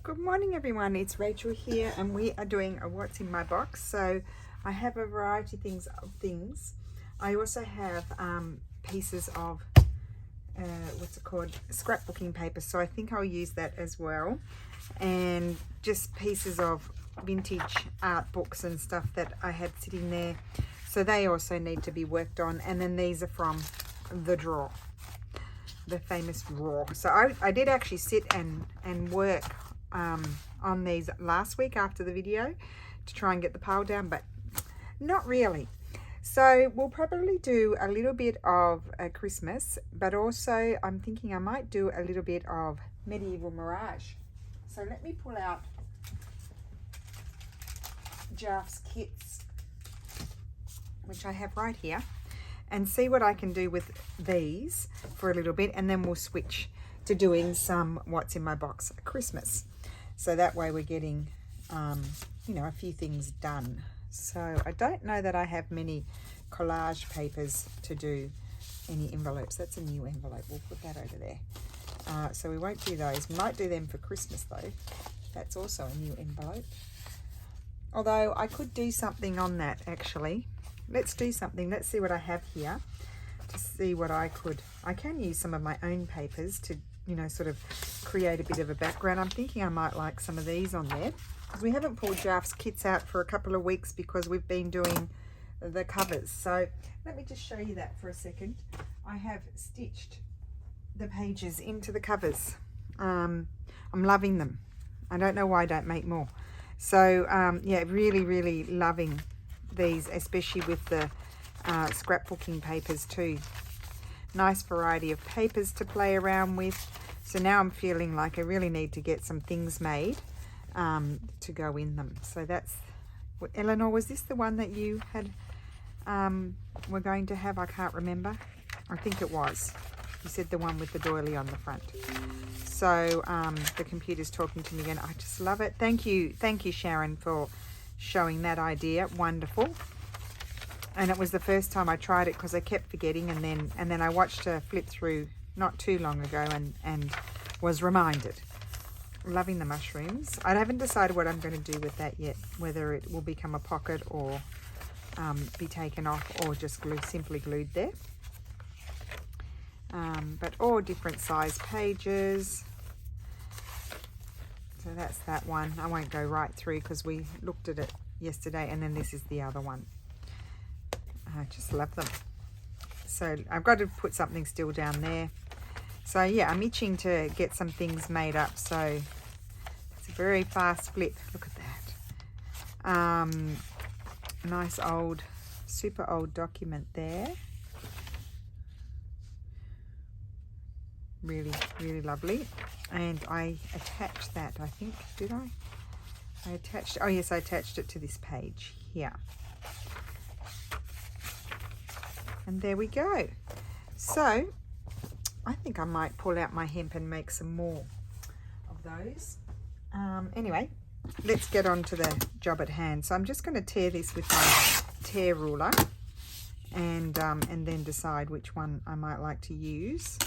Good morning everyone, it's Rachel here and we are doing a what's in my box. So I have a variety of things. I also have pieces of what's it called, scrapbooking paper, so I think I'll use that as well, and just pieces of vintage art books and stuff that I had sitting there, so they also need to be worked on. And then these are from the drawer, the famous drawer. So I did actually sit and work on these last week after the video to try and get the pile down, but not really. So we'll probably do a little bit of Christmas, but also I'm thinking I might do a little bit of medieval mirage. So let me pull out Jaff's kits, which I have right here, and see what I can do with these for a little bit, and then we'll switch to doing some what's in my box Christmas. So that way we're getting, you know, a few things done. So I don't know that I have many collage papers to do any envelopes. That's a new envelope. We'll put that over there. So we won't do those. Might do them for Christmas though. That's also a new envelope. Although I could do something on that actually. Let's do something. Let's see what I have here to see what I can use some of my own papers to, you know, sort of create a bit of a background. I'm thinking I might like some of these on there, because we haven't pulled Jaff's kits out for a couple of weeks because we've been doing the covers. So let me just show you that for a second. I have stitched the pages into the covers. I'm loving them. I don't know why I don't make more. So yeah, really loving these, especially with the scrapbooking papers too. Nice variety of papers to play around with. So now I'm feeling like I really need to get some things made to go in them. So that's, Eleanor, was this the one that you had were going to have? I can't remember. I think it was. You said the one with the doily on the front. So the computer's talking to me again. I just love it. Thank you Sharon, for showing that idea. Wonderful. And it was the first time I tried it because I kept forgetting, and then I watched her flip through not too long ago and was reminded. Loving the mushrooms. I haven't decided what I'm going to do with that yet, whether it will become a pocket or be taken off or just simply glued there. But all different size pages. So that's that one. I won't go right through because we looked at it yesterday, and then this is the other one. I just love them. So I've got to put something still down there. So yeah, I'm itching to get some things made up. So it's a very fast flip. Look at that. Nice old, super old document there. Really lovely. And I attached that, I think, did I? I attached, oh yes, I attached it to this page here. And there we go. So I think I might pull out my hemp and make some more of those. Anyway, let's get on to the job at hand. So I'm just going to tear this with my tear ruler, and then decide which one I might like to use.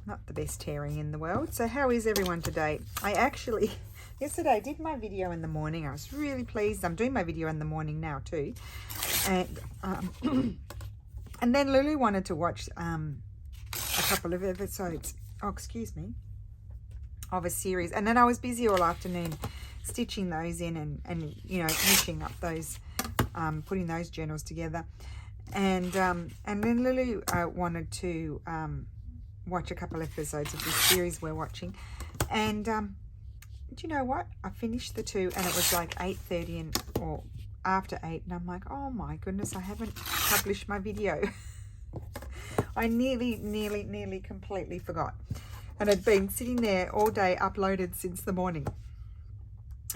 Not the best tearing in the world. So how is everyone today? I actually yesterday did my video in the morning. I was really pleased. I'm doing my video in the morning now too, and and then Lulu wanted to watch a couple of episodes, oh excuse me, of a series, and then I was busy all afternoon stitching those in and you know, finishing up those, putting those journals together, and then Lulu wanted to watch a couple episodes of this series we're watching, and do you know what, I finished the two and it was like 8:30 or after 8, and I'm like, oh my goodness, I haven't published my video. I nearly completely forgot, and I'd been sitting there all day uploaded since the morning.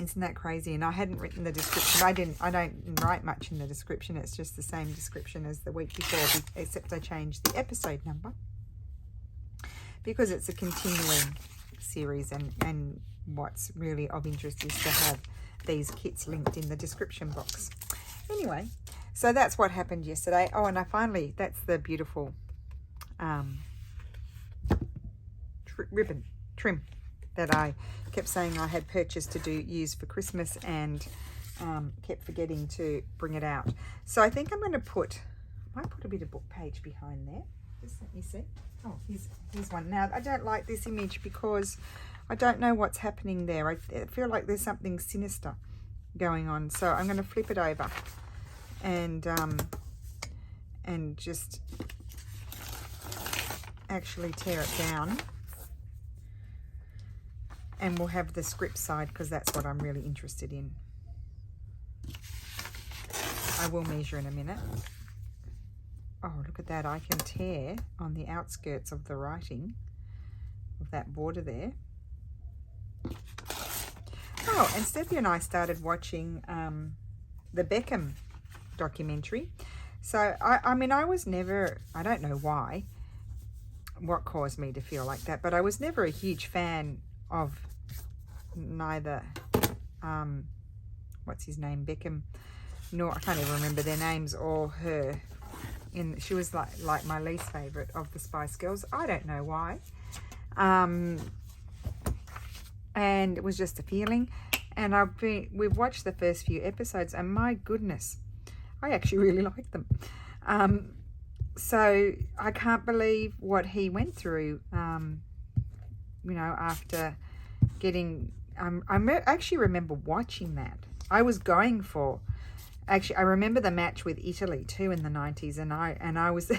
Isn't that crazy? And I hadn't written the description. I don't write much in the description. It's just the same description as the week before, except I changed the episode number, because it's a continuing series, and what's really of interest is to have these kits linked in the description box. Anyway, So that's what happened yesterday. Oh, and that's the beautiful ribbon trim that I kept saying I had purchased to use for Christmas, and kept forgetting to bring it out. So I think I'm going to I might put a bit of book page behind there. Just let me see. Oh, here's one. Now, I don't like this image because I don't know what's happening there. I feel like there's something sinister going on. So I'm going to flip it over and just actually tear it down. And we'll have the script side because that's what I'm really interested in. I will measure in a minute. Oh, look at that. I can tear on the outskirts of the writing of that border there. Oh, and Steffi and I started watching the Beckham documentary. So, I mean, I was never, I don't know why, what caused me to feel like that, but I was never a huge fan of neither, what's his name, Beckham, nor, I can't even remember their names, or her. She was like my least favourite of the Spice Girls. I don't know why. And it was just a feeling. And we've watched the first few episodes, and my goodness, I actually really like them. So I can't believe what he went through, after getting... I actually remember watching that. I was going for... Actually, I remember the match with Italy too in the 90s, and I was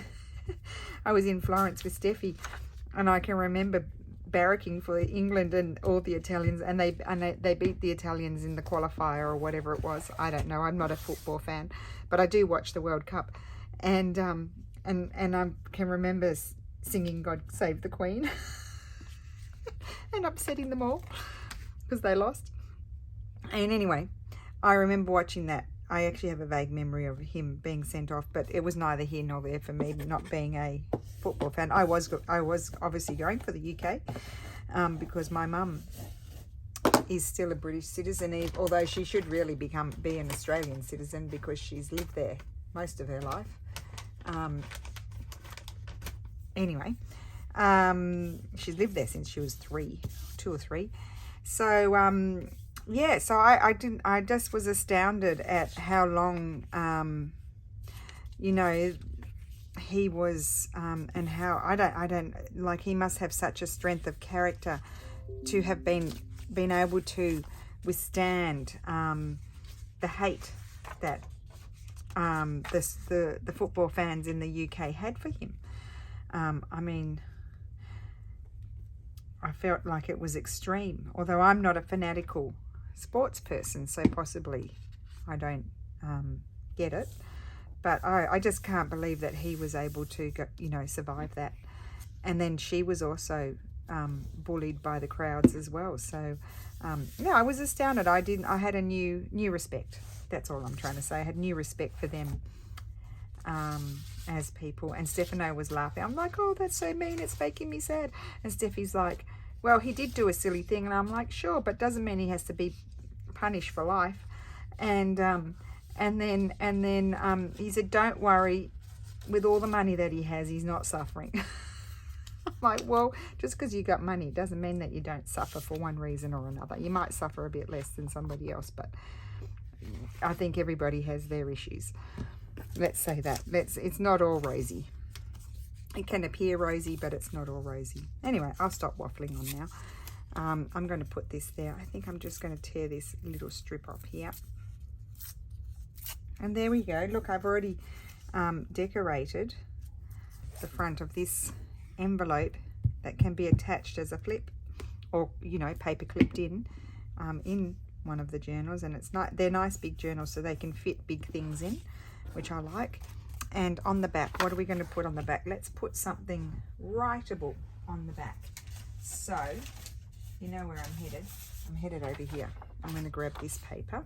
I was in Florence with Steffi, and I can remember barracking for England and all the Italians, and they beat the Italians in the qualifier or whatever it was. I don't know. I'm not a football fan, but I do watch the World Cup, and I can remember singing "God Save the Queen" and upsetting them all because they lost. And anyway, I remember watching that. I actually have a vague memory of him being sent off, but it was neither here nor there for me, not being a football fan. I was obviously going for the UK because my mum is still a British citizen, although she should really be an Australian citizen because she's lived there most of her life. Anyway, she's lived there since she was 2 or 3. So, yeah, so I just was astounded at how long, he was, and how, I don't, like, he must have such a strength of character to have been able to withstand, the hate that, the football fans in the UK had for him. I mean, I felt like it was extreme, although I'm not a fanatical sports person, so possibly I don't get it, but I just can't believe that he was able to survive that. And then she was also bullied by the crowds as well. So I was astounded. I had a new respect. That's all I'm trying to say. I had new respect for them as people. And Stefano was laughing. I'm like, oh, that's so mean, it's making me sad. And Steffi's like, well, he did do a silly thing. And I'm like, sure, but doesn't mean he has to be punished for life. And then he said, don't worry, with all the money that he has, he's not suffering. I'm like, well, just because you got money doesn't mean that you don't suffer for one reason or another. You might suffer a bit less than somebody else, but I think everybody has their issues. Let's say that. It's not all rosy. It can appear rosy, but it's not all rosy. Anyway, I'll stop waffling on now. I'm going to put this there. I think I'm just going to tear this little strip off here. And there we go. Look, I've already decorated the front of this envelope that can be attached as a flip, or paper clipped in one of the journals. And they're nice big journals, so they can fit big things in, which I like. And on the back, what are we going to put on the back? Let's put something writable on the back. So, you know where I'm headed. I'm headed over here. I'm going to grab this paper,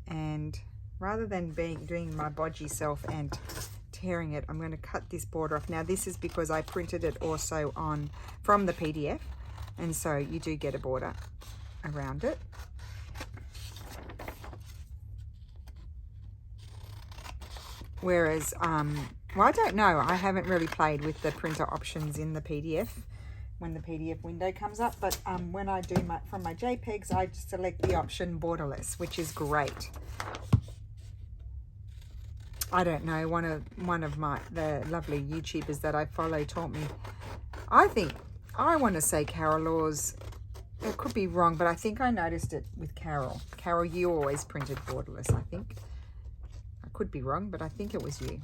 and rather than doing my bodgy self and tearing it, I'm going to cut this border off. Now, this is because I printed it also from the PDF, and so you do get a border around it. Whereas, well, I don't know. I haven't really played with the printer options in the PDF when the PDF window comes up. But when I do from my JPEGs, I select the option borderless, which is great. I don't know. One of the lovely YouTubers that I follow taught me. I want to say Carol Laws. It could be wrong, but I think I noticed it with Carol. Carol, you always printed borderless, I think. I could be wrong, but I think it was you.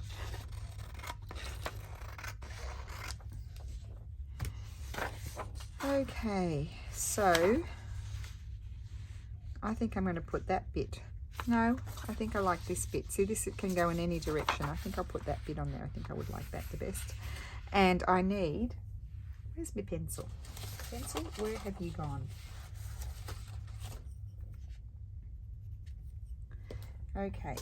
Okay, so I think I'm going to put that bit. No, I think I like this bit. See, this can go in any direction. I think I'll put that bit on there. I think I would like that the best. And I need, where's my pencil? Pencil, where have you gone? Okay.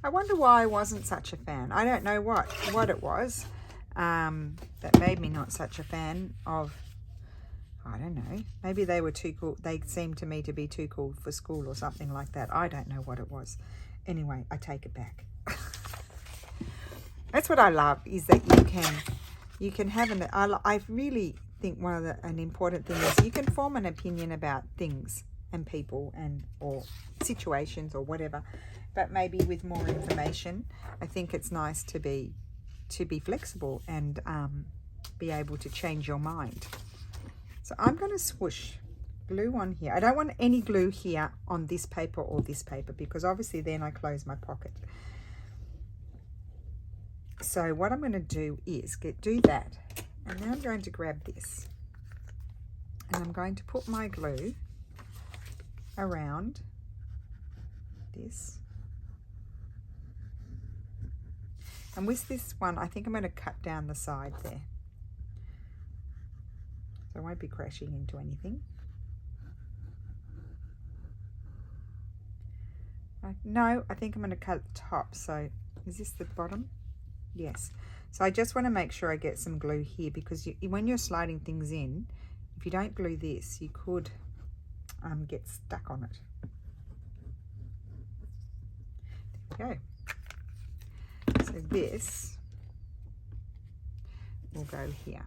I wonder why I wasn't such a fan. I don't know what it was that made me not such a fan of, I don't know, maybe they were too cool. They seemed to me to be too cool for school or something like that. I don't know what it was. Anyway, I take it back. That's what I love, is that you can have I really think an important thing is you can form an opinion about things and people or situations or whatever, but maybe with more information. I think it's nice to be flexible and be able to change your mind. So I'm going to swoosh glue on here. I don't want any glue here on this paper or this paper, because obviously then I close my pocket. So what I'm going to do is do that, and now I'm going to grab this and I'm going to put my glue around this. And with this one, I think I'm going to cut down the side there, so I won't be crashing into anything. No, I think I'm going to cut the top. So is this the bottom? Yes. So I just want to make sure I get some glue here, because when you're sliding things in, if you don't glue this, you could get stuck on it. There we go. So this will go here.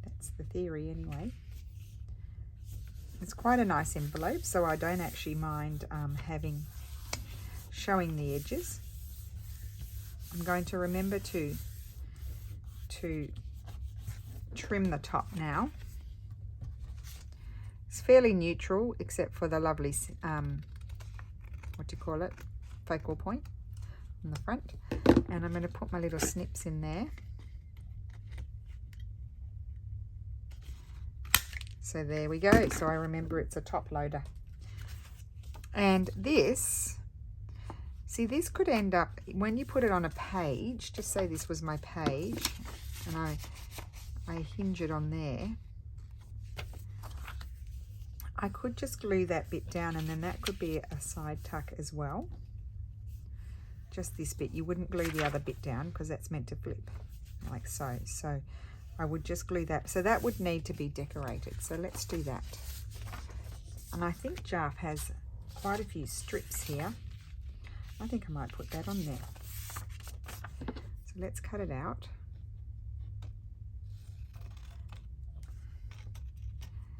That's the theory anyway. It's quite a nice envelope, so I don't actually mind showing the edges. I'm going to remember to trim the top now. It's fairly neutral, except for the lovely what do you call it, focal point on the front. And I'm going to put my little snips in there. So there we go. So I remember it's a top loader. And this, see, this could end up, when you put it on a page, just say this was my page, and I hinge it on there, I could just glue that bit down, and then that could be a side tuck as well. Just this bit. You wouldn't glue the other bit down because that's meant to flip like so. So I would just glue that. So that would need to be decorated. So let's do that. And I think Jaff has quite a few strips here. I think I might put that on there. So let's cut it out.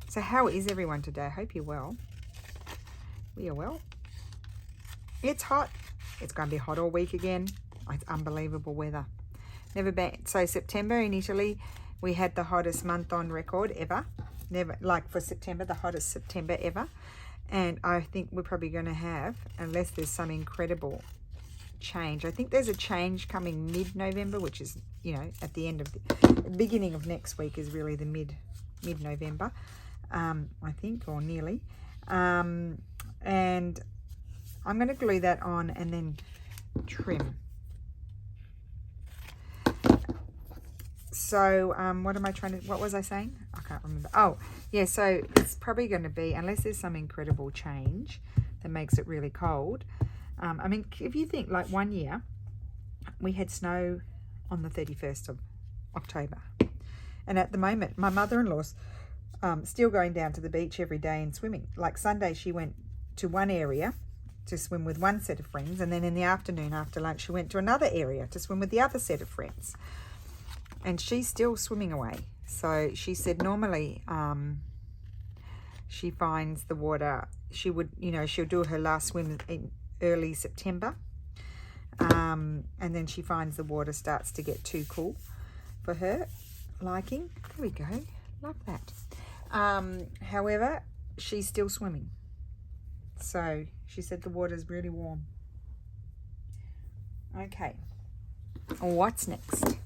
So how is everyone today? I hope you're well. We are well. It's hot. It's going to be hot all week again. It's unbelievable weather. Never been. So September in Italy, we had the hottest month on record ever. Never, like for September, the hottest September ever. And I think we're probably going to have, unless there's some incredible change. I think there's a change coming mid-November, which is, you know, at the end of the beginning of next week is really the mid-November, I think, or nearly. And I'm going to glue that on and then trim. So what am I trying to, what was I saying? I can't remember. Oh, yeah, so it's probably going to be, unless there's some incredible change that makes it really cold. I mean, if you think, like, one year we had snow on the 31st of October, And at the moment, my mother-in-law's still going down to the beach every day and swimming. Like Sunday, she went to one area to swim with one set of friends, and then in the afternoon after lunch, she went to another area to swim with the other set of friends. And she's still swimming away. So she said normally she finds the water, she would, you know, she'll do her last swim in early September. And then she finds the water starts to get too cool for her liking. There we go. Love that. However, she's still swimming. So she said the water's really warm. Okay. What's next?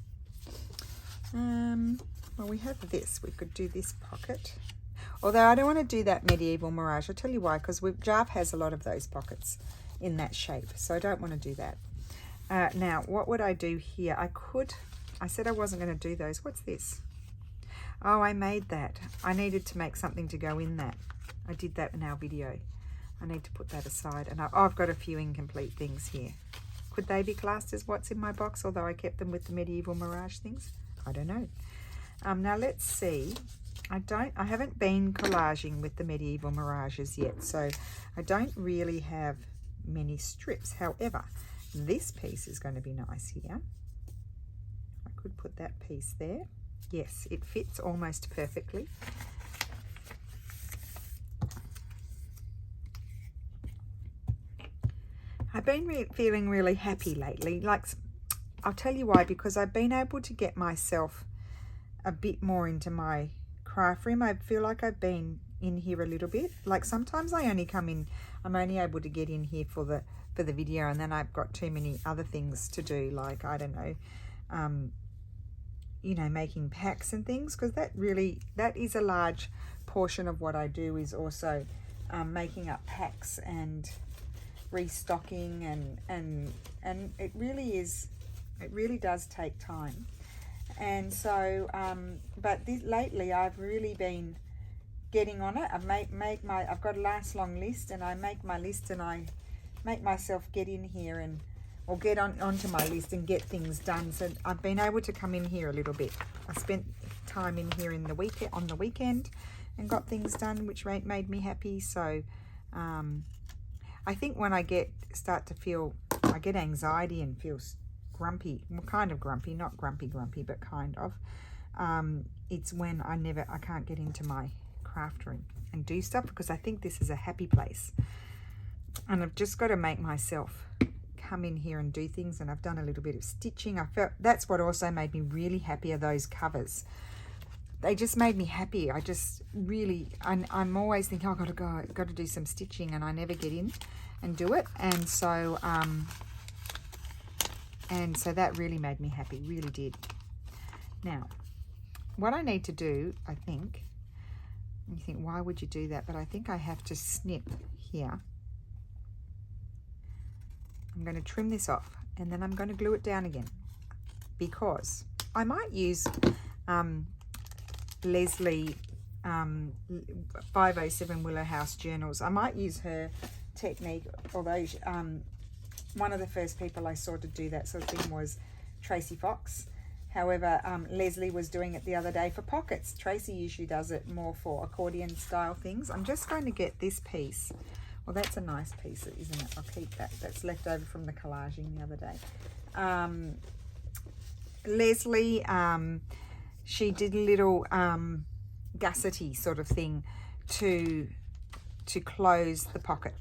Well, we have this. We could do this pocket. Although I don't want to do that medieval mirage. I'll tell you why, because Jarve has a lot of those pockets in that shape. So I don't want to do that. Now, what would I do here? I said I wasn't going to do those. What's this? Oh, I made that. I needed to make something to go in that. I did that in our video. I need to put that aside. And I've got a few incomplete things here. Could they be classed as what's in my box, although I kept them with the medieval mirage things? I don't know. Now let's see. I haven't been collaging with the medieval mirages yet, so I don't really have many strips. However, this piece is going to be nice here. I could put that piece there. Yes, it fits almost perfectly. I've been feeling really happy lately. Like, I'll tell you why, because I've been able to get myself a bit more into my craft room. I feel like I've been in here a little bit. Like sometimes I only come in, I'm only able to get in here for the video, and then I've got too many other things to do, like, I don't know, you know, making packs and things, because that is a large portion of what I do, is also making up packs and restocking, and it really does take time. And so but lately I've really been getting on it. I've got a nice long list, and I make my list, and I make myself get in here or get onto my list and get things done. So I've been able to come in here a little bit. I spent time in here on the weekend and got things done, which made me happy. So I think when I start to feel, I get anxiety and feel grumpy, well, kind of grumpy, not grumpy, but kind of, it's when I can't get into my craft room and do stuff, because I think this is a happy place. And I've just got to make myself come in here and do things. And I've done a little bit of stitching. I felt that's what also made me really happy, are those covers. They just made me happy. I just really, I'm always thinking, oh, I've got to do some stitching, and I never get in and do it. And so that really made me happy, really did. Now, what I need to do, I think, you think, why would you do that? But I think I have to snip here. I'm going to trim this off, and then I'm going to glue it down again, because I might use Leslie 507 Willow House journals. I might use her technique, although one of the first people I saw to do that sort of thing was Tracie Fox. However, Leslie was doing it the other day for pockets. Tracie usually does it more for accordion style things. I'm just going to get this piece. Well, that's a nice piece, isn't it? I'll keep that. That's left over from the collaging the other day. Leslie, she did a little gussety sort of thing to close the pocket.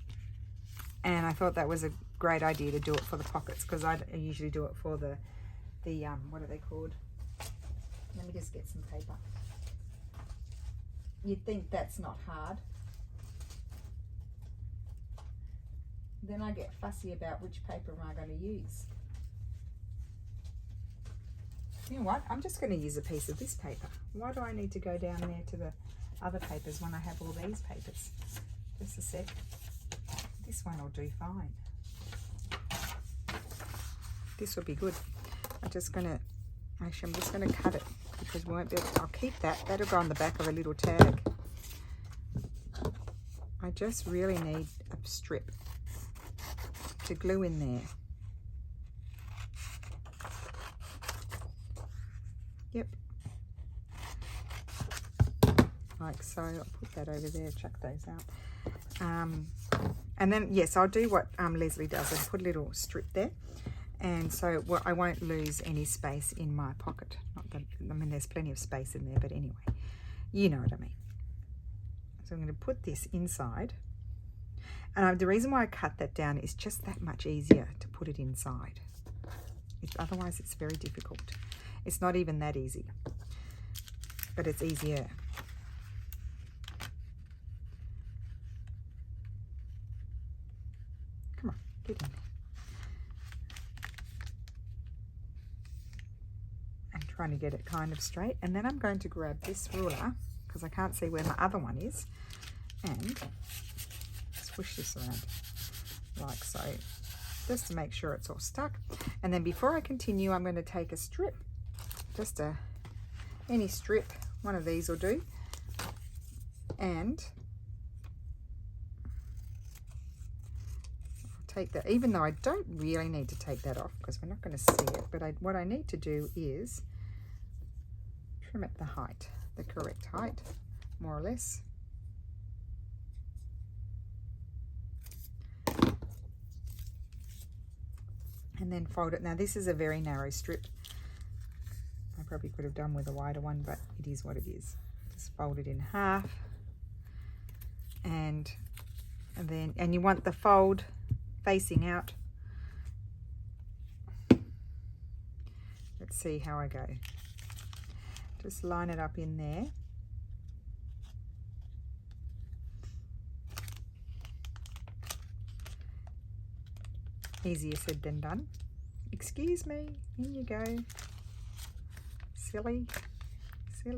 And I thought that was a great idea to do it for the pockets, because I usually do it for the what are they called? Let me just get some paper. You'd think that's not hard. Then I get fussy about which paper am I going to use. You know what? I'm just going to use a piece of this paper. Why do I need to go down there to the other papers when I have all these papers? Just a sec. This one will do fine. This will be good. I'm just going to cut it, because we won't be able to, I'll keep that. That'll go on the back of a little tag. I just really need a strip to glue in there. Yep. like so. I'll put that over there, chuck those out. And then, yes, I'll do what Leslie does and put a little strip there. And so I won't lose any space in my pocket. Not that, I mean, there's plenty of space in there, but anyway, you know what I mean. So I'm going to put this inside. And the reason why I cut that down is just that much easier to put it inside. Otherwise, it's very difficult. It's not even that easy, but it's easier. Come on, get in. I'm trying to get it kind of straight. And then I'm going to grab this ruler, because I can't see where my other one is, and squish this around like so, just to make sure it's all stuck. And then before I continue, I'm going to take a strip, just any strip, one of these will do, and I'll take that, even though I don't really need to take that off because we're not going to see it, but what I need to do is trim it the height, the correct height, more or less. And then fold it. Now this is a very narrow strip. I probably could have done with a wider one, but it is what it is. Just fold it in half, and you want the fold facing out. Let's see how I go. Just line it up in there. Easier said than done. Excuse me, in you go. Silly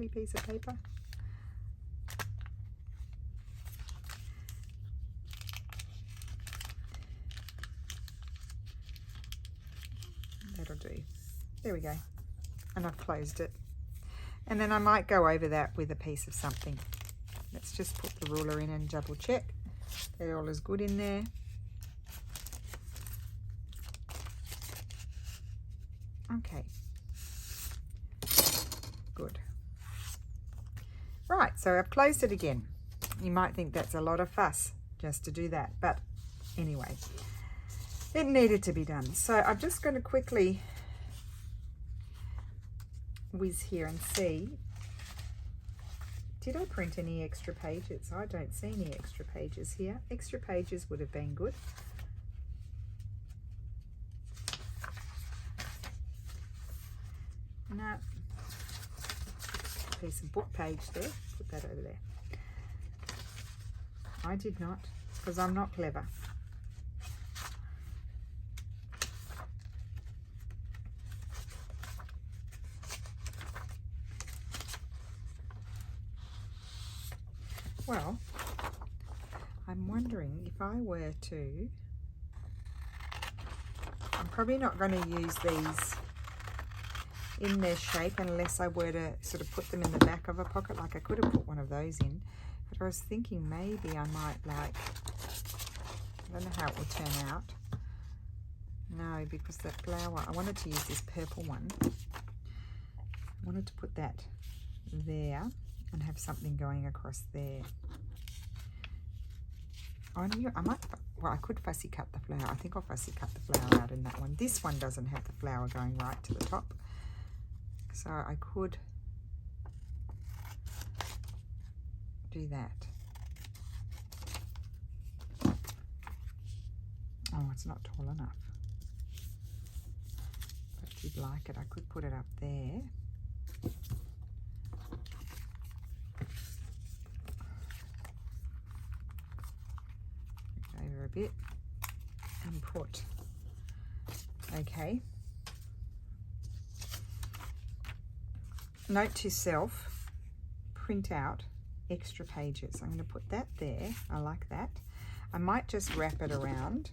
piece of paper. That'll do. There we go. And I've closed it. And then I might go over that with a piece of something. Let's just put the ruler in and double check that all is good in there. Okay, good. Right, so I've closed it again. You might think that's a lot of fuss just to do that, but anyway, it needed to be done. So I'm just going to quickly whiz here and see, did I print any extra pages? I don't see any extra pages here. Extra pages would have been good. No, piece of book page there, put that over there. I did not, because I'm not clever. Well, I'm wondering if I were to, I'm probably not going to use these in their shape unless I were to sort of put them in the back of a pocket. Like I could have put one of those in, but I was thinking maybe I might, like, I don't know how it will turn out. No, because that flower, I wanted to use this purple one. I wanted to put that there and have something going across there. I might, well, I could fussy cut the flower. I think I'll fussy cut the flower out in that one. This one doesn't have the flower going right to the top, so I could do that. Oh, it's not tall enough. But if you'd like it, I could put it up there. Over a bit and put, okay. Note to self, print out extra pages. I'm going to put that there. I like that. I might just wrap it around.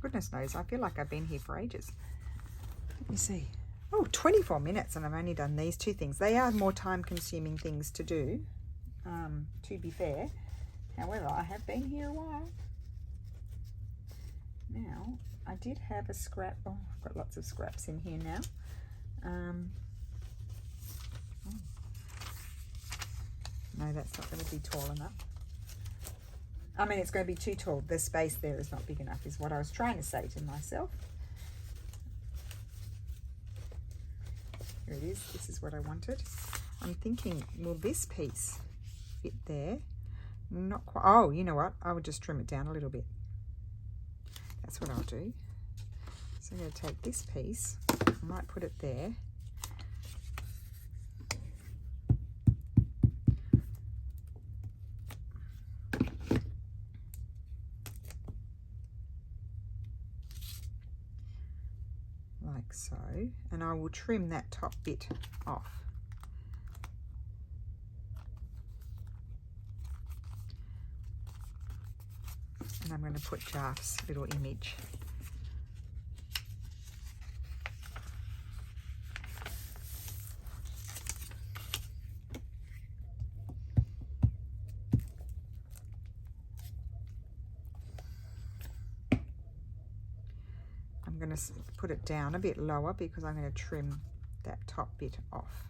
Goodness knows, I feel like I've been here for ages. Let me see. Oh, 24 minutes and I've only done these two things. They are more time consuming things to do, to be fair. However, I have been here a while. Now, I did have a scrap. Oh, I've got lots of scraps in here now. No, that's not going to be tall enough. I mean, it's going to be too tall. The space there is not big enough, is what I was trying to say to myself. Here it is. This is what I wanted. I'm thinking, will this piece fit there? Not quite. Oh, you know what? I would just trim it down a little bit. That's what I'll do. So I'm going to take this piece. I might put it there. Like so. And I will trim that top bit off. And I'm going to put Jaff's little image. I'm going to put it down a bit lower because I'm going to trim that top bit off.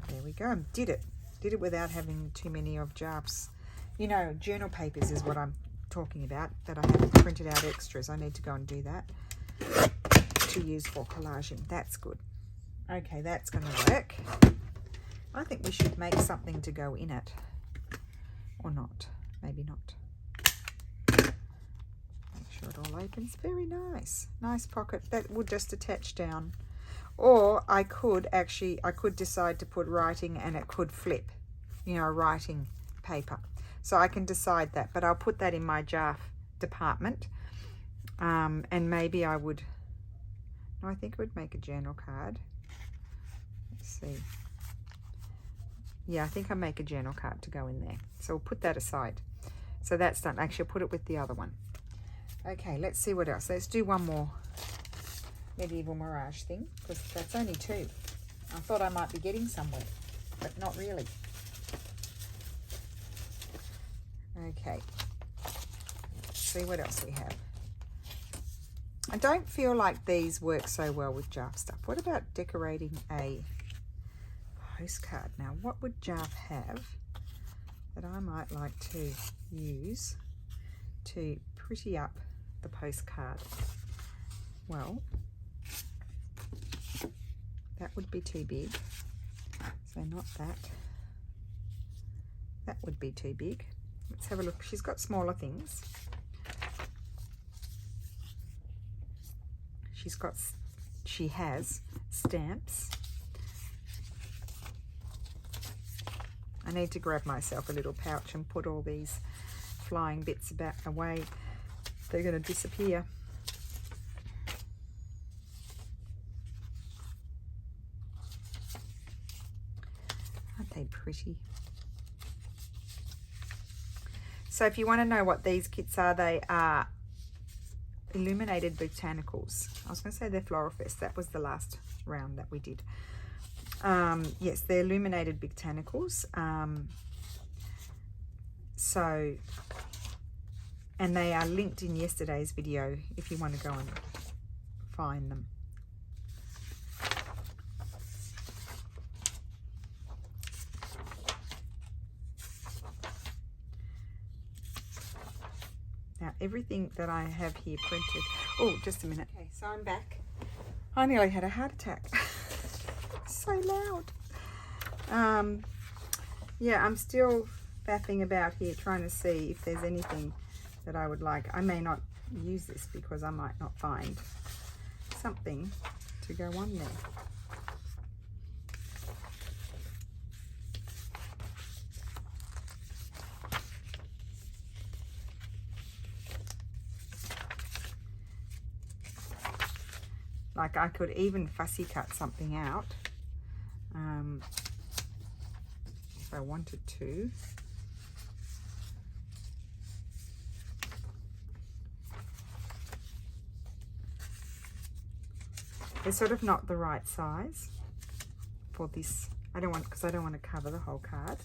There we go. Did it without having too many of Jaff's. You know, journal papers is what I'm talking about, that I haven't printed out extras. I need to go and do that to use for collaging. That's good. Okay, that's going to work. I think we should make something to go in it. Or not. Maybe not. Make sure it all opens. Very nice. Nice pocket. That would just attach down. Or I could decide to put writing and it could flip. You know, writing paper. So I can decide that, but I'll put that in my Jaff department. And maybe I would, no, I think it would make a journal card. Let's see. Yeah, I think I'll make a journal card to go in there. So we'll put that aside. So that's done. Actually, I'll put it with the other one. Okay, let's see what else. Let's do one more medieval mirage thing, because that's only two. I thought I might be getting somewhere, but not really. Okay, let's see what else we have. I don't feel like these work so well with Jaff stuff. What about decorating a postcard? Now, what would Jaff have that I might like to use to pretty up the postcard? Well, that would be too big. So not that. That would be too big. Let's have a look. She's got smaller things. She has stamps. I need to grab myself a little pouch and put all these flying bits away. They're going to disappear. Aren't they pretty? So if you want to know what these kits are, they are illuminated botanicals. I was going to say they're Floral Fest. That was the last round that we did. Yes, they're illuminated botanicals. And they are linked in yesterday's video if you want to go and find them. Now, everything that I have here printed... Oh, just a minute. Okay, so I'm back. I nearly had a heart attack. So loud. Yeah, I'm still faffing about here trying to see if there's anything that I would like. I may not use this because I might not find something to go on there. Like I could even fussy cut something out if I wanted to. They're sort of not the right size for this. I don't want, because I don't want to cover the whole card.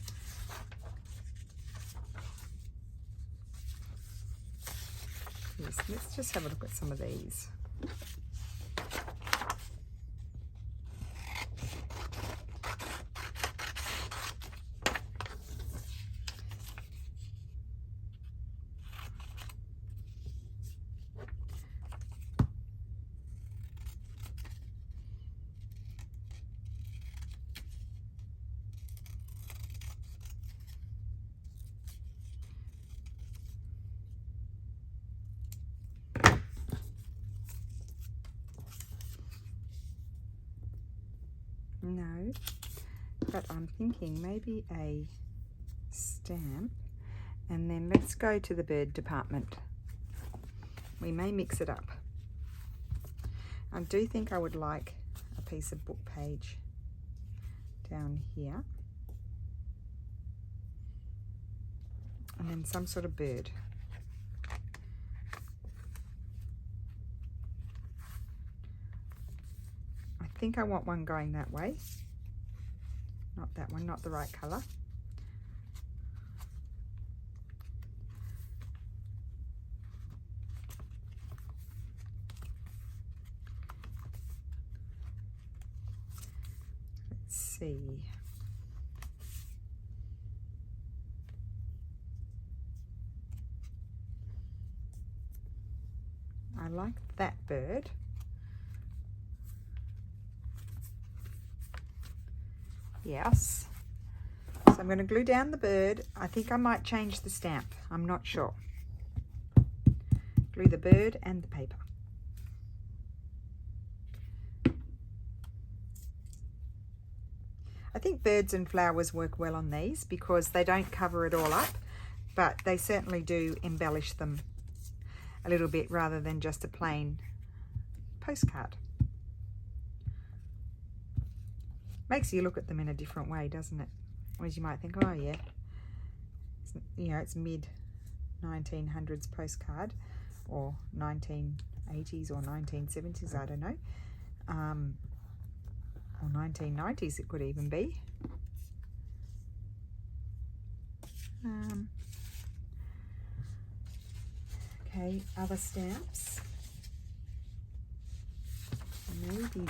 Yes, let's just have a look at some of these. No, but I'm thinking maybe a stamp, and then let's go to the bird department. We may mix it up. I do think I would like a piece of book page down here, and then some sort of bird. I think I want one going that way. Not that one, not the right colour. Let's see. I like that bird. Yes. So I'm going to glue down the bird. I think I might change the stamp. I'm not sure. Glue the bird and the paper. I think birds and flowers work well on these because they don't cover it all up, but they certainly do embellish them a little bit rather than just a plain postcard. Makes you look at them in a different way, doesn't it? Whereas you might think, oh yeah, it's mid 1900s postcard, or 1980s or 1970s, I don't know, or 1990s it could even be. Okay, other stamps. Maybe.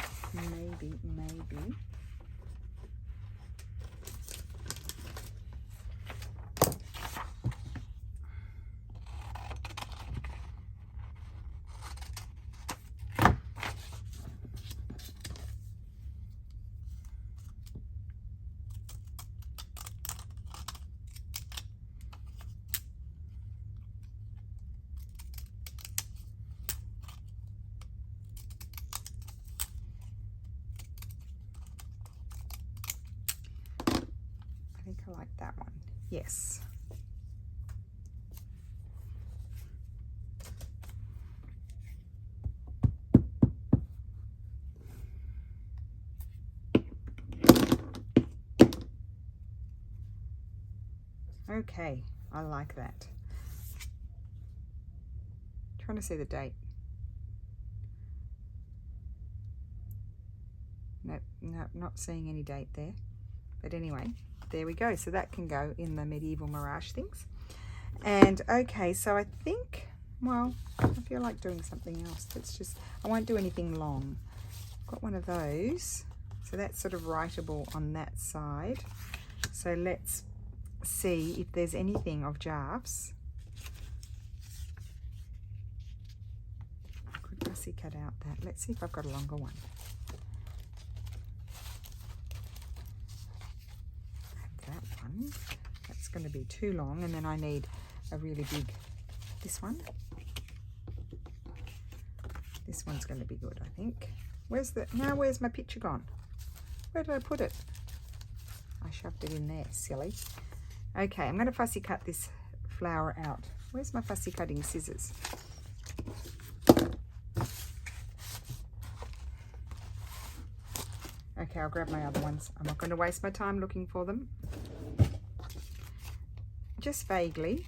I like that one. Yes. Okay, I like that. Trying to see the date. Nope, not seeing any date there. But anyway, there we go. So that can go in the medieval mirage things. And okay, so I think, well, I feel like doing something else. I won't do anything long. Got one of those. So that's sort of writable on that side. So let's see if there's anything of Jarf's. I could fussy cut out that. Let's see if I've got a longer one. That's going to be too long, and then I need a really big, this one. This one's going to be good, I think. Where's my picture gone? Where did I put it? I shoved it in there, silly. Okay, I'm going to fussy cut this flower out. Where's my fussy cutting scissors? Okay, I'll grab my other ones. I'm not going to waste my time looking for them. Just vaguely.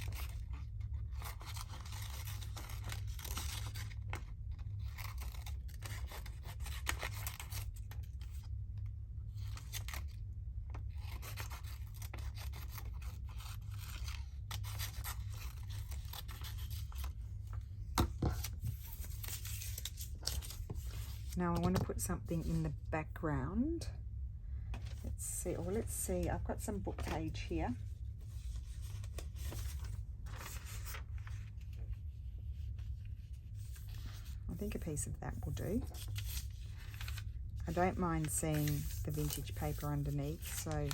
Now I want to put something in the background. Let's see, I've got some book page here. I think a piece of that will do. I don't mind seeing the vintage paper underneath, so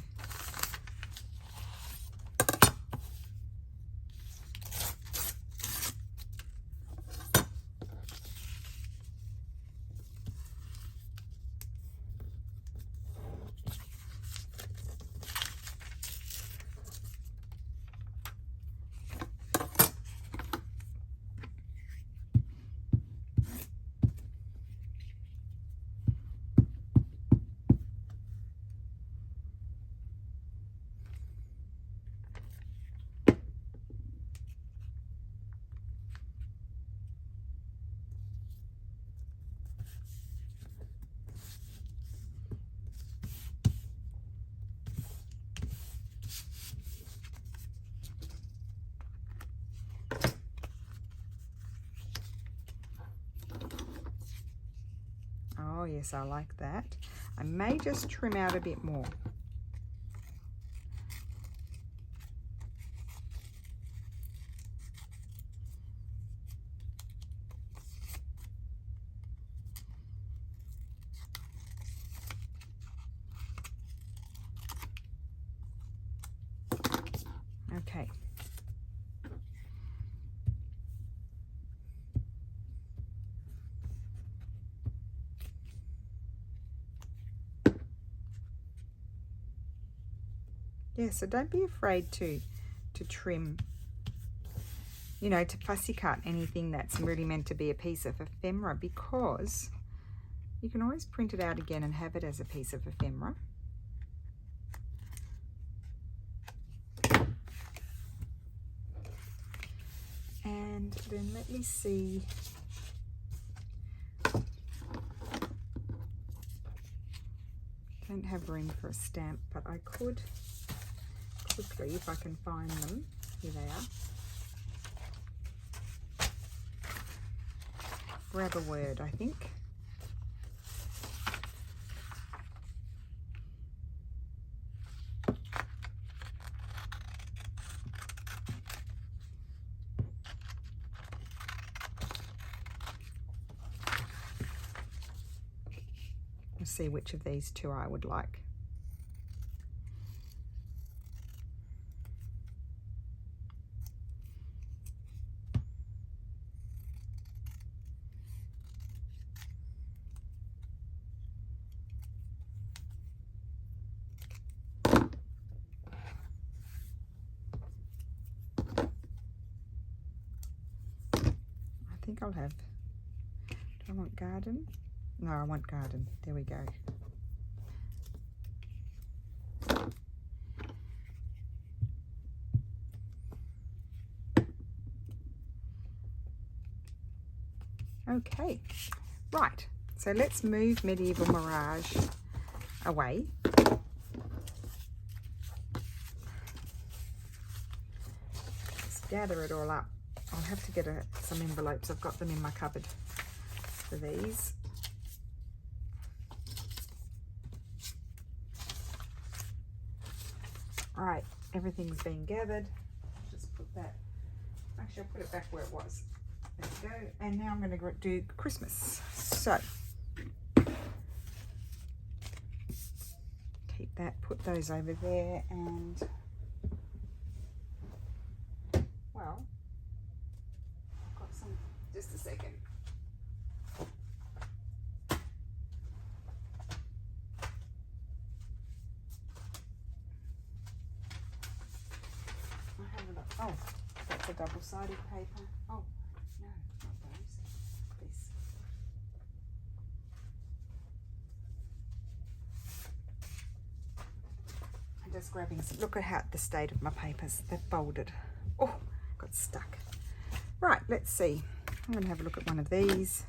oh yes, I like that. I may just trim out a bit more. Okay. Yeah, so don't be afraid to trim, you know, to fussy cut anything that's really meant to be a piece of ephemera, because you can always print it out again and have it as a piece of ephemera. And then let me see. Don't have room for a stamp, but I could quickly, if I can find them. Here they are. Grab a word, I think. Let's see which of these two I would like. I think I'll have, do I want garden? No, I want garden. There we go. Okay, right. So let's move Medieval Mirage away. Let's gather it all up. I'll have to get some envelopes. I've got them in my cupboard for these. All right, everything's been gathered. Just put that, actually I'll put it back where it was. There we go. And now I'm going to do Christmas. So, keep that, put those over there, and, well, I've got some, just a second. Oh, that's a double-sided paper. Oh, no, not those. This. I'm just grabbing some. Look at how the state of my papers. They're folded. Oh, got stuck. Right, let's see. I'm going to have a look at one of these.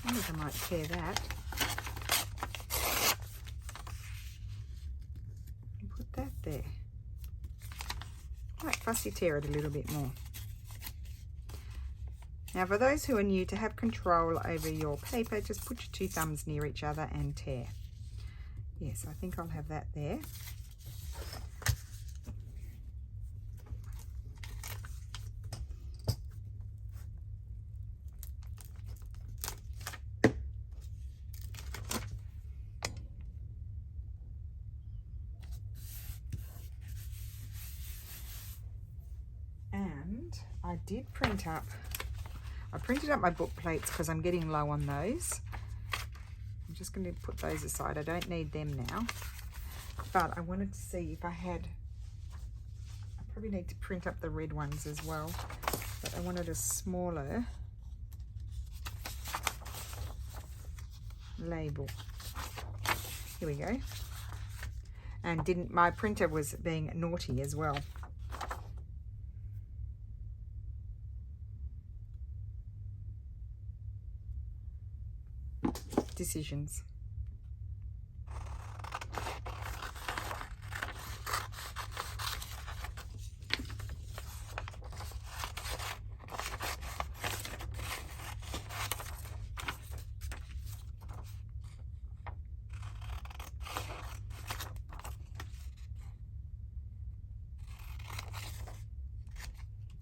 I think I might tear that and put that there. plus you tear it a little bit more. Now for those who are new, to have control over your paper, just put your two thumbs near each other and tear. Yes, I think I'll have that there. And I did print up, I printed up my book plates because I'm getting low on those. I'm just going to put those aside. I don't need them now. But I wanted to see if I had, I probably need to print up the red ones as well. But I wanted a smaller label. Here we go. And didn't, my printer was being naughty as well. Decisions.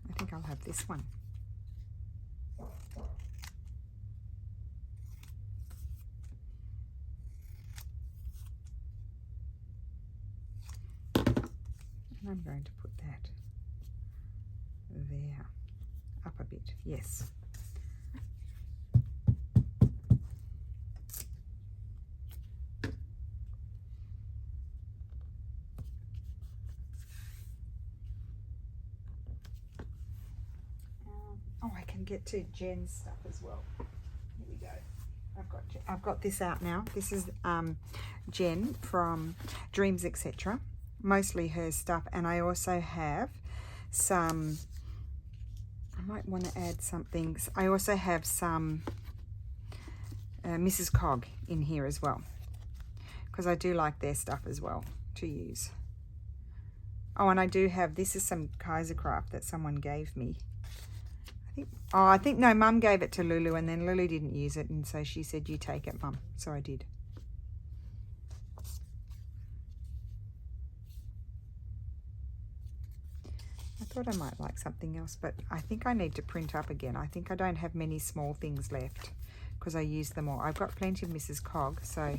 I think I'll have this one. I'm going to put that there, up a bit, yes. Oh, I can get to Jen's stuff as well. Here we go. I've got this out now. This is Jen from Dreams Etc. Mostly her stuff, and I also have some, I might want to add something. I also have some Mrs. Cog in here as well, because I do like their stuff as well to use. Oh, and I do have, this is some Kaisercraft that someone gave me. I think no, Mum gave it to Lulu, and then Lulu didn't use it, and so she said, you take it, Mum. So I did. I thought I might like something else, but I think I need to print up again. I think I don't have many small things left because I used them all. I've got plenty of Mrs. Cog, so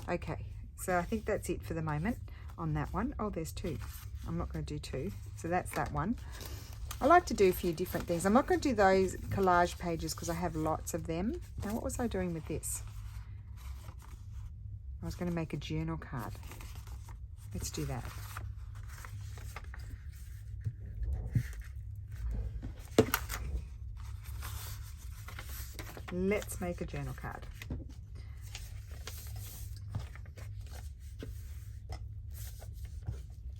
okay. So I think that's it for the moment on that one. Oh, there's two. I'm not going to do two. So that's that one. I like to do a few different things. I'm not going to do those collage pages because I have lots of them. Now, what was I doing with this? I was going to make a journal card. Let's do that. Let's make a journal card.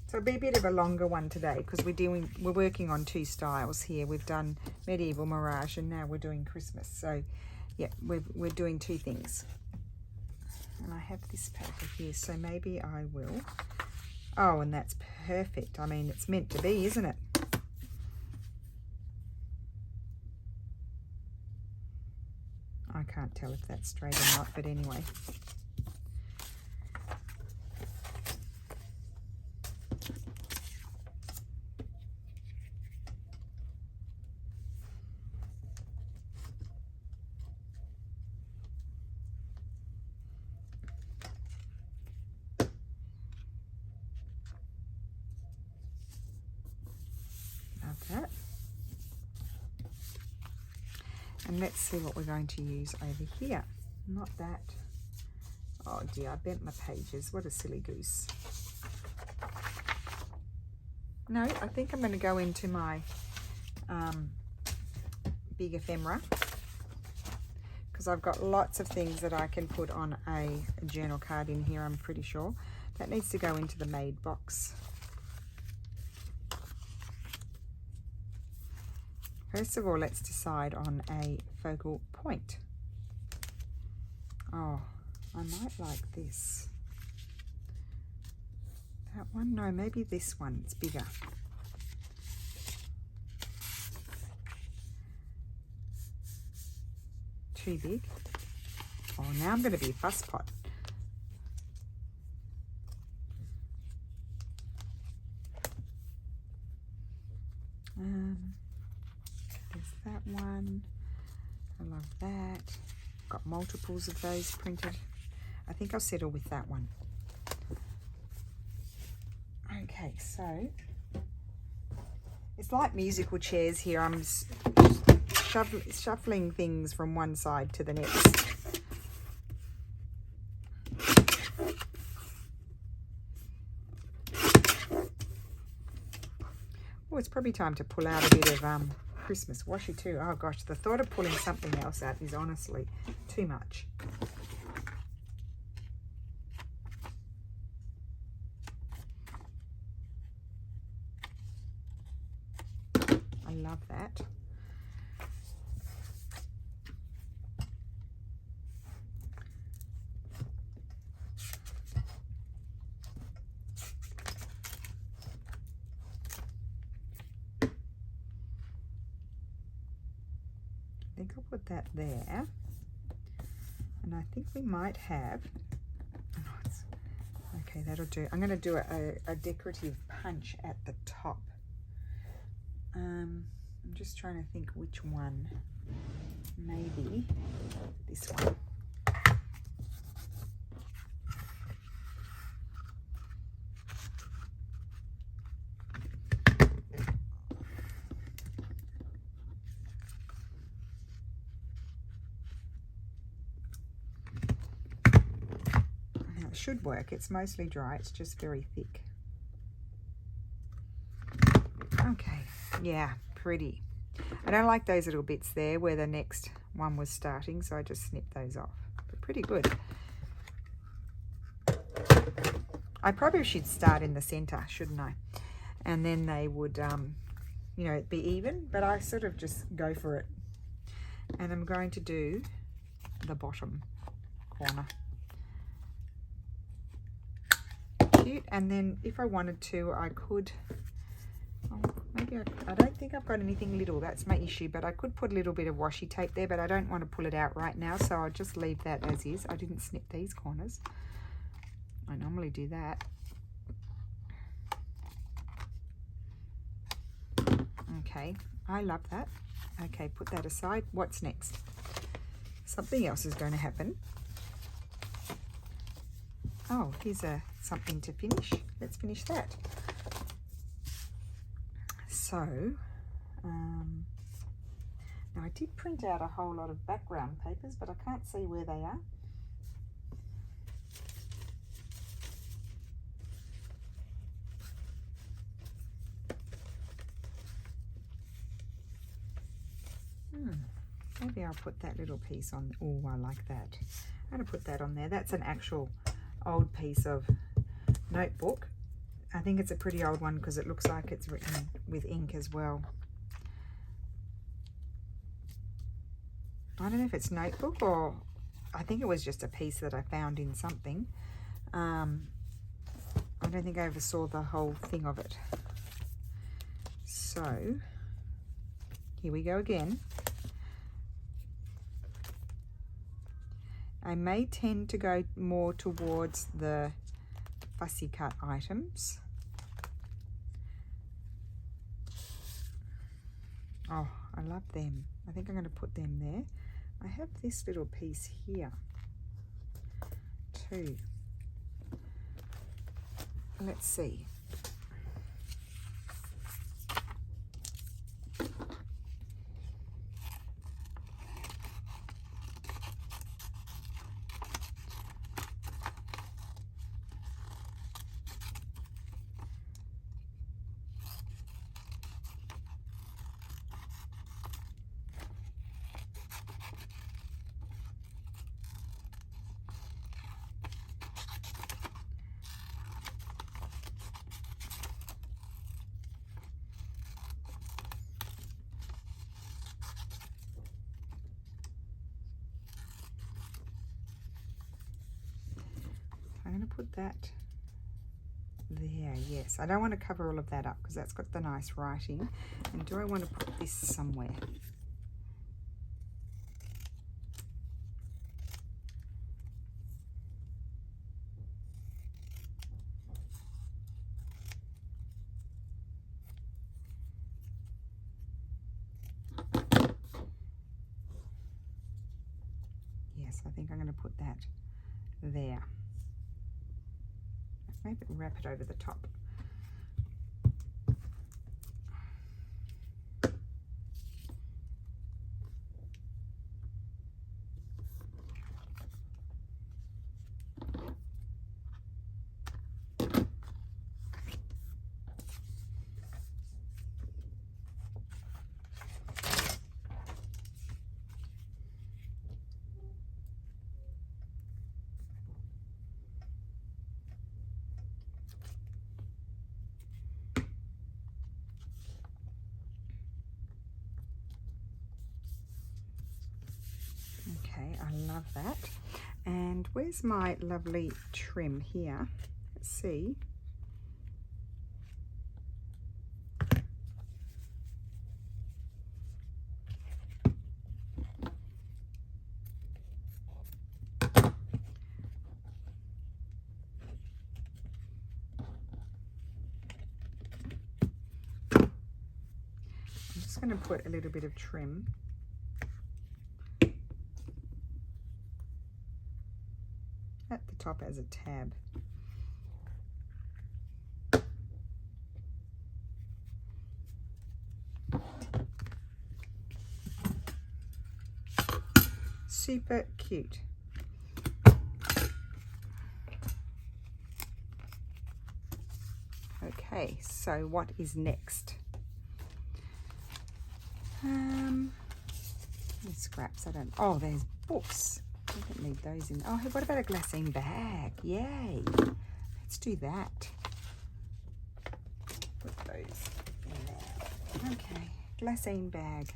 So it'll be a bit of a longer one today because we're working on two styles here. We've done Medieval Mirage and now we're doing Christmas. So yeah, we're doing two things. And I have this paper here, so maybe I will. Oh, and that's perfect. I mean, it's meant to be, isn't it? I can't tell if that's straight or not, but anyway. That. And let's see what we're going to use over here. Not that. Oh dear, I bent my pages. What a silly goose. No, I think I'm going to go into my big ephemera because I've got lots of things that I can put on a journal card in here, I'm pretty sure. That needs to go into the made box. First of all, let's decide on a focal point. Oh, I might like this. That one? No, maybe this one. It's bigger. too big. Oh, now I'm going to be a fuss pot. There's that one. I love that. Got multiples of those printed. I think I'll settle with that one. Okay, so it's like musical chairs here. I'm shuffling things from one side to the next. Oh, it's probably time to pull out a bit of Christmas washi too. Oh gosh, the thought of pulling something else out is honestly too much. I love that. I think I'll put that there, and I think we might have, okay, that'll do. I'm going to do a decorative punch at the top. I'm just trying to think which one. Maybe this one. Now it should work. It's mostly dry. It's just very thick. Okay, yeah, pretty. I don't like those little bits there where the next one was starting, so I just snipped those off. But pretty good. I probably should start in the center, shouldn't I? And then they would, you know, be even, but I sort of just go for it. And I'm going to do the bottom corner. Cute. And then if I wanted to, I could... maybe I don't think I've got anything little. That's my issue, but I could put a little bit of washi tape there, but I don't want to pull it out right now, so I'll just leave that as is. I didn't snip these corners. I normally do that. Okay, I love that. Okay, put that aside. What's next? Something else is going to happen. Oh, here's something to finish. Let's finish that. So, now I did print out a whole lot of background papers, but I can't see where they are. Maybe I'll put that little piece on. Oh, I like that. I'm going to put that on there. That's an actual old piece of notebook. I think it's a pretty old one because it looks like it's written with ink as well. I don't know if it's notebook or I think it was just a piece that I found in something. I don't think I ever saw the whole thing of it. So here we go again. I may tend to go more towards the fussy cut items. Oh, I love them. I think I'm going to put them there. I have this little piece here too. Let's see. I'm going to put that there, yes. I don't want to cover all of that up because that's got the nice writing. And do I want to put this somewhere? So I think I'm going to put that there. Maybe wrap it over the top. Okay, I love that. And where's my lovely trim here? Let's see. I'm just going to put a little bit of trim at the top as a tab. Super cute. Okay, so what is next? Any scraps? I don't. Oh, there's books. I don't need those in. Oh, hey, what about a glassine bag? Yay! Let's do that. Put those in there. Okay, glassine bag.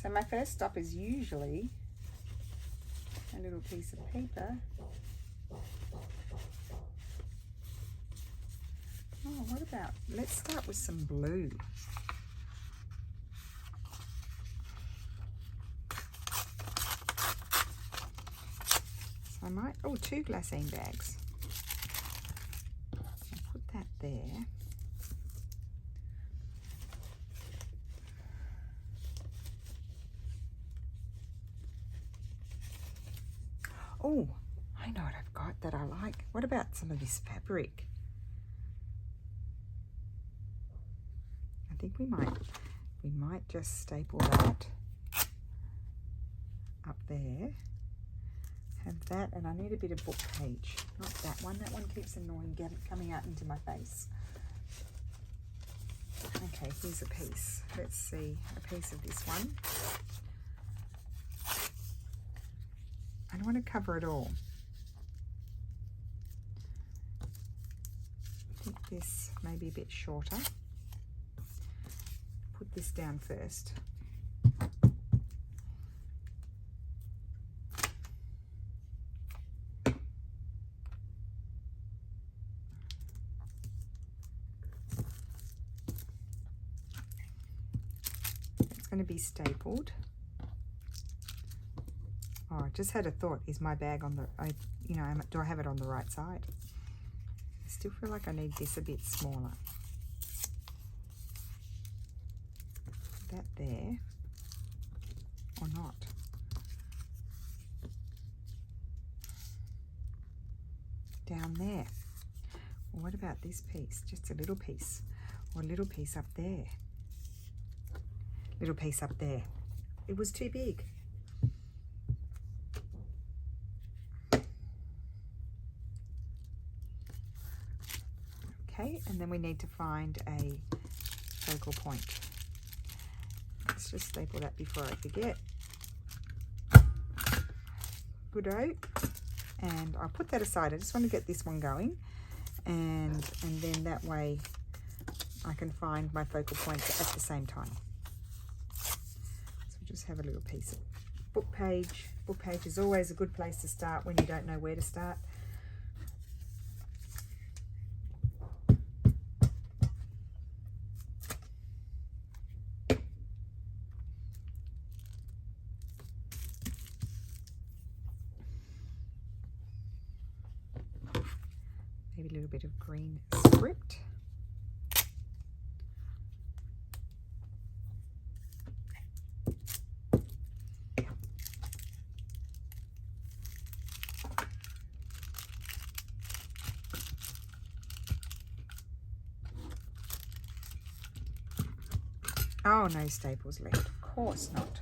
So my first stop is usually a little piece of paper. Oh, what about, let's start with some blue. So I might, oh, 2 glassine bags. I'll put that there. Oh, I know what I've got that I like. What about some of this fabric? I think we might just staple that up there. Have that, and I need a bit of book page. Not that one. That one keeps annoying coming out into my face. Okay, here's a piece. Let's see, a piece of this one. I don't want to cover it all. I think this may be a bit shorter. Put this down first. It's going to be stapled. Oh, I just had a thought. Is my bag on the, do I have it on the right side? I still feel like I need this a bit smaller. That there, or not. Down there. Well, what about this piece? Just a little piece, or a little piece up there. Little piece up there. It was too big. Okay, and then we need to find a focal point. Let's just staple that before I forget. Good-o. And I'll put that aside. I just want to get this one going, and then that way I can find my focal points at the same time. So just have a little piece of book page. Book page is always a good place to start when you don't know where to start. maybe a little bit of green script. Oh, no staples left. Of course not.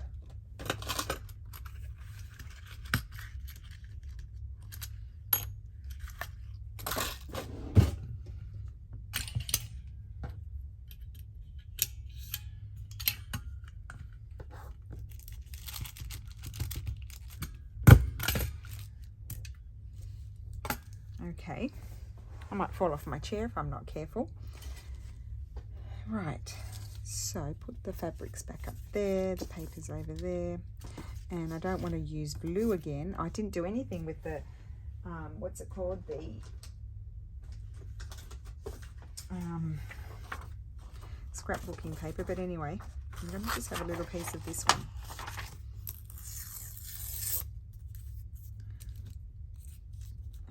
Okay, I might fall off my chair if I'm not careful. Right, so put the fabrics back up there, the paper's over there, and I don't want to use blue again. I didn't do anything with the, what's it called, the scrapbooking paper, but anyway, I'm going to just have a little piece of this one.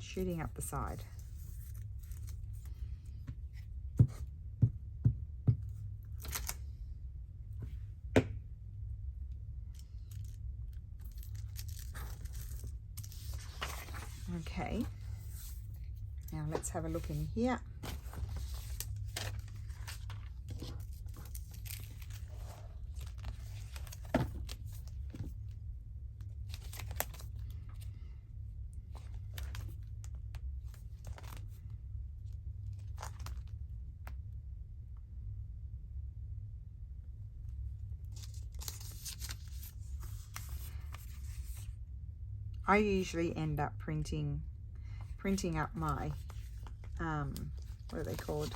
Shooting up the side. Okay, now let's have a look in here. I usually end up printing up my, what are they called,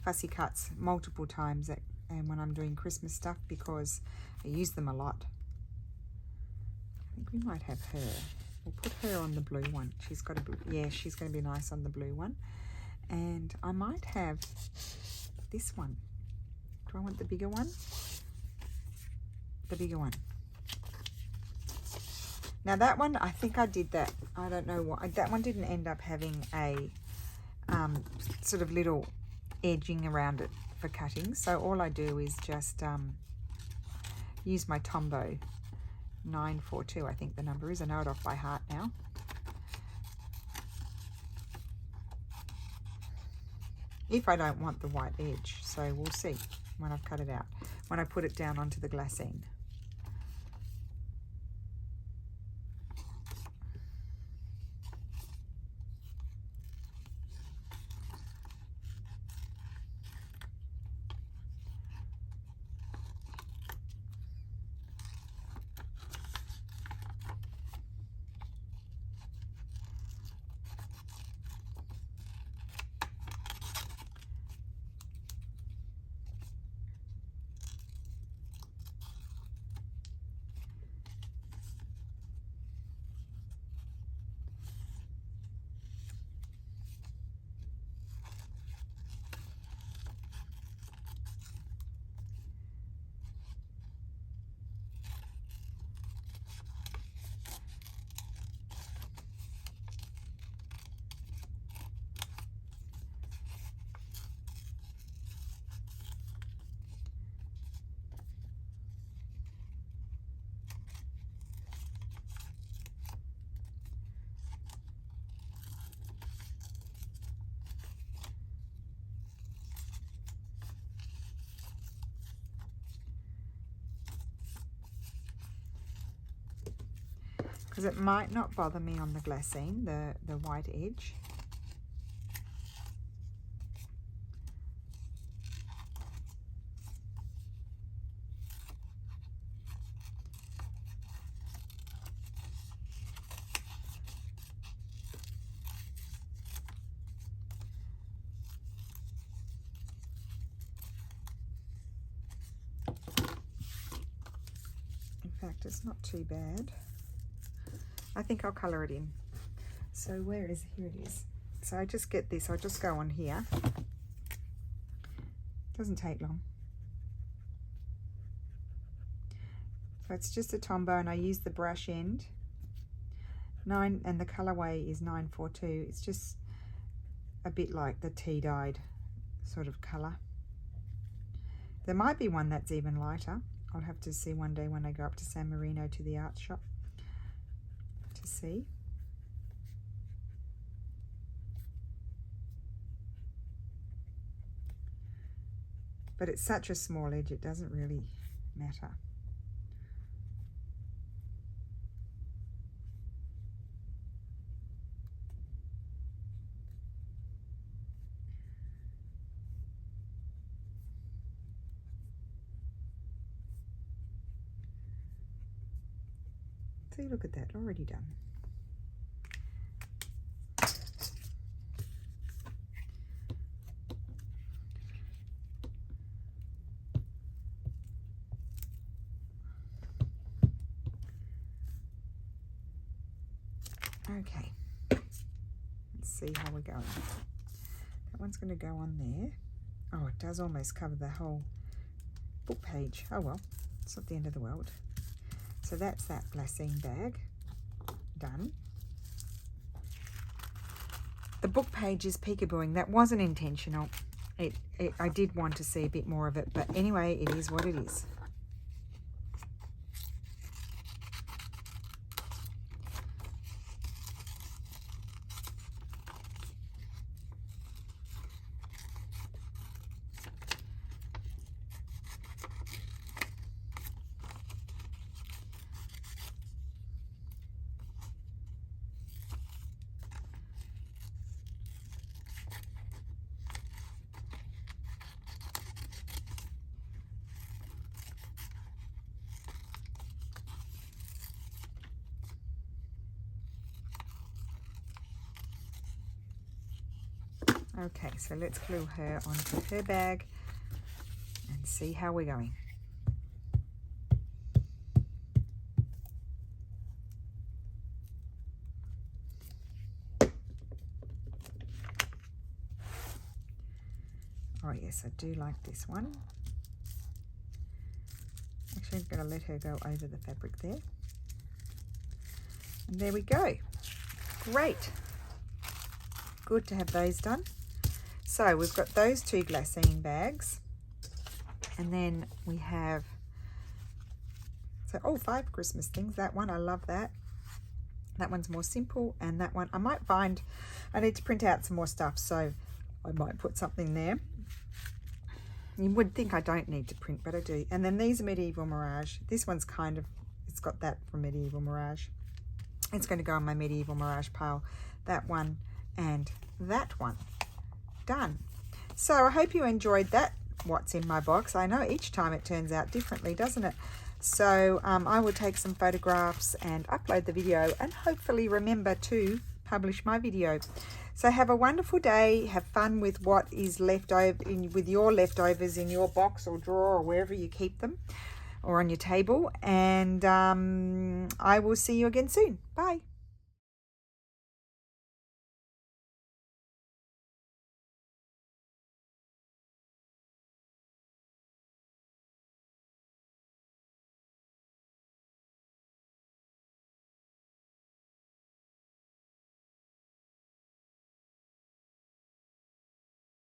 fussy cuts multiple times and when I'm doing Christmas stuff, because I use them a lot. I think we might have her. We'll put her on the blue one. She's got a, yeah, she's going to be nice on the blue one. And I might have this one. Do I want the bigger one? The bigger one. Now that one, I think I did that. I don't know why. That one didn't end up having a sort of little edging around it for cutting. So all I do is just use my Tombow 942, I think the number is. I know it off by heart now. If I don't want the white edge. So we'll see when I've cut it out, when I put it down onto the glassine. Because it might not bother me on the glassine, the white edge. In fact, it's not too bad. I think I'll colour it in. So where is, here it is. So I just get this, I'll just go on here. Doesn't take long. So it's just a Tombow and I use the brush end. And the colourway is 942. It's just a bit like the tea-dyed sort of colour. There might be one that's even lighter. I'll have to see one day when I go up to San Marino to the art shop to see. But it's such a small edge, it doesn't really matter. See, look at that, already done. Okay, let's see how we're going. That one's going to go on there. Oh, it does almost cover the whole book page. Oh well, it's not the end of the world. So that's that glassine bag done. The book page is peekabooing. That wasn't intentional. I did want to see a bit more of it, but anyway, it is what it is. Okay, so let's glue her onto her bag and see how we're going. Oh yes, I do like this one. Actually, I'm going to let her go over the fabric there. And there we go. Great. Good to have those done. So we've got those two glassine bags, and then we have, so, oh, 5 Christmas things. That one, I love that. That one's more simple, and that one, I might find, I need to print out some more stuff, so I might put something there. You would think I don't need to print, but I do. And then these are Medieval Mirage. This one's kind of, it's got that from Medieval Mirage. It's going to go on my Medieval Mirage pile. That one and that one. Done. So I hope you enjoyed that, what's in my box. I know each time it turns out differently, doesn't it? So I will take some photographs and upload the video, and hopefully remember to publish my video. So have a wonderful day. Have fun with what is left over with your leftovers in your box or drawer or wherever you keep them, or on your table. And I will see you again soon. Bye.